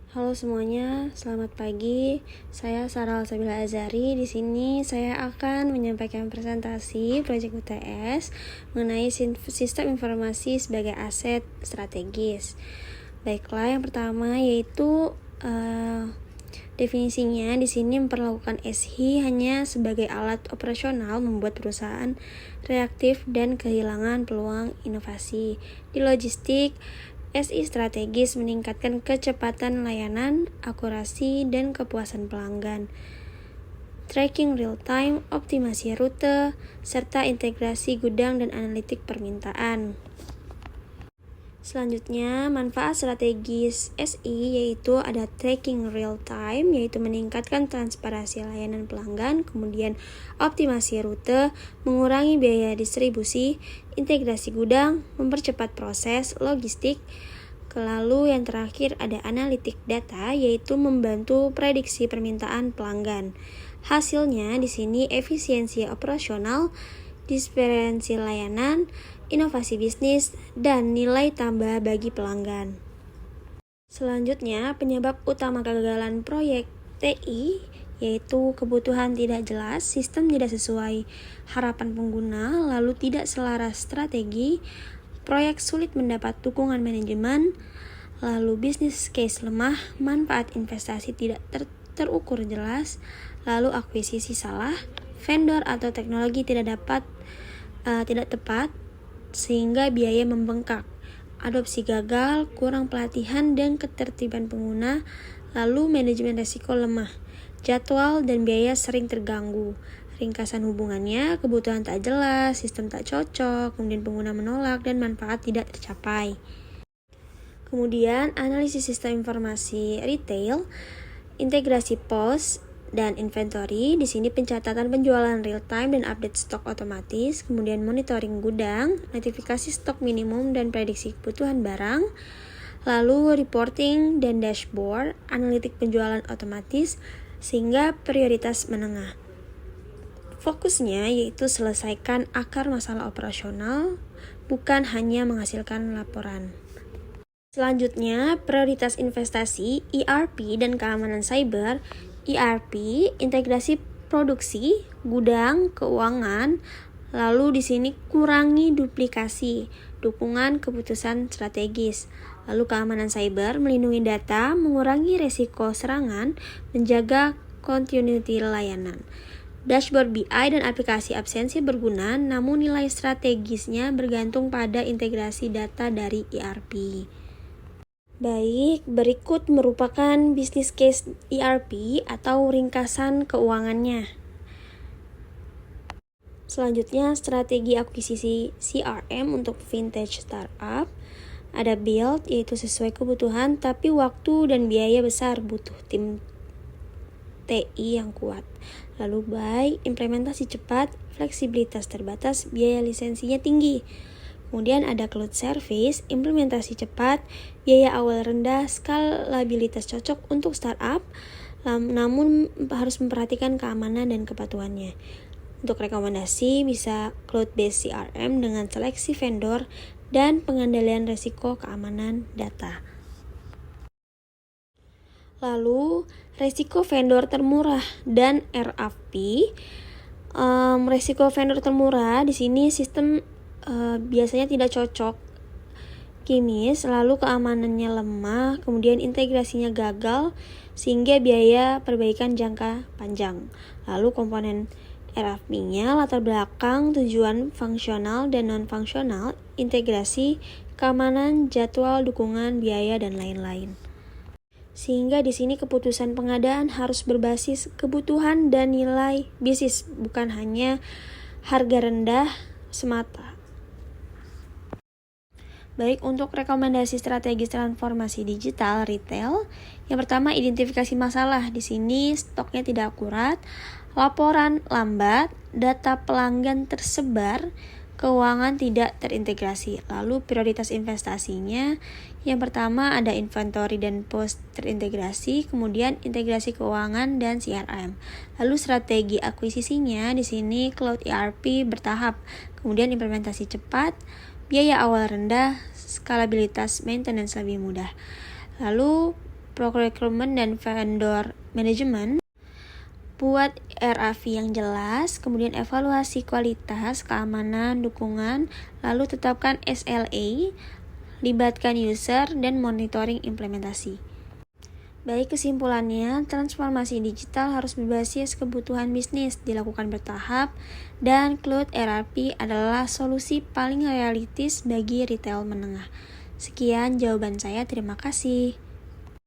Halo semuanya, selamat pagi. Saya Sarah Al-Sabila Azari. Di sini saya akan menyampaikan presentasi proyek UTS mengenai sistem informasi sebagai aset strategis. Baiklah, yang pertama yaitu definisinya. Di sini memperlakukan SI hanya sebagai alat operasional membuat perusahaan reaktif dan kehilangan peluang inovasi. Di logistik, SI strategis meningkatkan kecepatan layanan, akurasi, dan kepuasan pelanggan. Tracking real-time, optimasi rute, serta integrasi gudang dan analitik permintaan. Selanjutnya, manfaat strategis SI yaitu ada tracking real time, yaitu meningkatkan transparansi layanan pelanggan, kemudian optimasi rute, mengurangi biaya distribusi, integrasi gudang, mempercepat proses logistik. Lalu yang terakhir ada analitik data, yaitu membantu prediksi permintaan pelanggan. Hasilnya di sini efisiensi operasional, diferensi layanan, inovasi bisnis, dan nilai tambah bagi pelanggan. Selanjutnya, penyebab utama kegagalan proyek TI yaitu kebutuhan tidak jelas, sistem tidak sesuai harapan pengguna, lalu tidak selaras strategi, proyek sulit mendapat dukungan manajemen, lalu bisnis case lemah, manfaat investasi tidak terukur jelas, lalu akuisisi salah, vendor atau teknologi tidak tepat, sehingga biaya membengkak, adopsi gagal, kurang pelatihan dan ketertiban pengguna, lalu manajemen risiko lemah, jadwal dan biaya sering terganggu. Ringkasan hubungannya, kebutuhan tak jelas, sistem tak cocok, kemudian pengguna menolak, dan manfaat tidak tercapai. Kemudian, analisis sistem informasi retail, integrasi POS, dan inventory. Di sini pencatatan penjualan real time dan update stok otomatis, kemudian monitoring gudang, notifikasi stok minimum dan prediksi kebutuhan barang, lalu reporting dan dashboard, analitik penjualan otomatis, sehingga prioritas menengah. Fokusnya yaitu selesaikan akar masalah operasional, bukan hanya menghasilkan laporan. Selanjutnya, prioritas investasi, ERP dan keamanan cyber. ERP, integrasi produksi, gudang, keuangan. Lalu di sini kurangi duplikasi, dukungan keputusan strategis. Lalu keamanan cyber, melindungi data, mengurangi resiko serangan, menjaga continuity layanan. Dashboard BI dan aplikasi absensi berguna, namun nilai strategisnya bergantung pada integrasi data dari ERP. Baik, berikut merupakan business case ERP atau ringkasan keuangannya. Selanjutnya, strategi akuisisi CRM untuk vintage startup. Ada build, yaitu sesuai kebutuhan, tapi waktu dan biaya besar, butuh tim TI yang kuat. Lalu buy, implementasi cepat, fleksibilitas terbatas, biaya lisensinya tinggi. Kemudian ada cloud service, implementasi cepat, biaya awal rendah, skalabilitas cocok untuk startup, namun harus memperhatikan keamanan dan kepatuhannya. Untuk rekomendasi bisa cloud-based CRM dengan seleksi vendor dan pengendalian risiko keamanan data. Lalu, resiko vendor termurah dan RFP. Resiko vendor termurah di sini sistem biasanya tidak cocok kimis, lalu keamanannya lemah, kemudian integrasinya gagal, sehingga biaya perbaikan jangka panjang. Lalu komponen RFP-nya, latar belakang, tujuan fungsional dan non-fungsional, integrasi, keamanan, jadwal, dukungan, biaya, dan lain-lain. Sehingga di sini keputusan pengadaan harus berbasis kebutuhan dan nilai bisnis, bukan hanya harga rendah semata. Baik, untuk rekomendasi strategi transformasi digital retail, yang pertama identifikasi masalah. Di sini stoknya tidak akurat, laporan lambat, data pelanggan tersebar, keuangan tidak terintegrasi. Lalu prioritas investasinya, yang pertama ada inventory dan POS terintegrasi, kemudian integrasi keuangan dan CRM. Lalu strategi akuisisinya di sini cloud ERP bertahap, kemudian implementasi cepat, biaya awal rendah, skalabilitas maintenance lebih mudah. Lalu procurement dan vendor management. Buat RAV yang jelas, kemudian evaluasi kualitas, keamanan, dukungan, lalu tetapkan SLA, libatkan user, dan monitoring implementasi. Baik, kesimpulannya, transformasi digital harus berbasis kebutuhan bisnis, dilakukan bertahap, dan Cloud ERP adalah solusi paling realistis bagi retail menengah. Sekian jawaban saya, terima kasih.